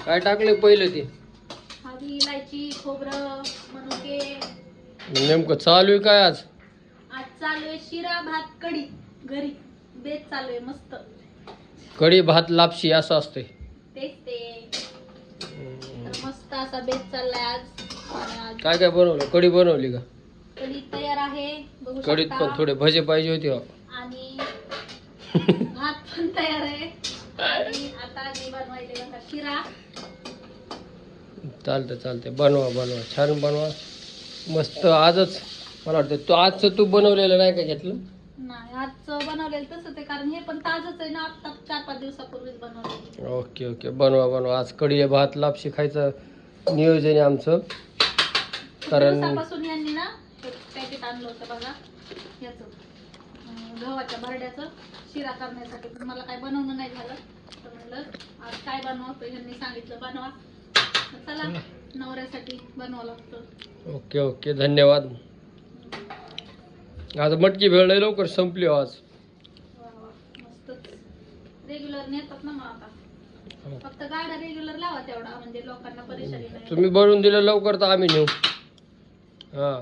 काय टाकले पहिलं ते? हळदी, इलायची, खोबरं, मनुके. नेमकं चालू आहे काय आज? आज चालू आहे शिरा भात कढी घरी. बेत चालू आहे मस्त. कढी भात लापशी असं असते. तेच ते. तर मस्त असा बेत चाललाय आज. आणि आज काय काय बनवलं? कढी बनवली का? कढी तयार आहे बघू कढीत शकता. पण थोडे भजे पाहिजे होते हो. आणि भात पण तयार आहे. आणि आता मी बनवायचे बघा शिरा. चालतंय बनवा छान बनवा मस्त. आजच मला वाटतं तू आजचं तू बनवलेलं नाही का घेतलं? नाही आजचं बनवलेलं तसंच आहे कारण हे पण ताजंच आहे ना. आता 4-5 दिवसापूर्वीच बनवलं. ओके बनवा. आज कढी भात लापशी खायचं नियोजन आहे आमचं. कारण दिवसापासून यांनी ना पॅकेट आणलं होतं बघा याचं गव्हाच्या भरड्याचं शिरा करण्यासाठी. पण मला काय बनवणं नाही झालं. तर म्हणलं आज काय बनवतो यांनी सांगितलं बनवा. चला नवऱ्यासाठी बनवावं लागतं. ओके धन्यवाद. आज मटकी भेळ लय लवकर संपली हो आज. मस्तच. रेग्युलर नेतात ना मग आता. फक्त गाड्या रेग्युलर लावा तेवढा म्हणजे लोकांना परेशानी नाही. तुम्ही बनवून दिलं लवकर तर आम्ही नेऊ. हा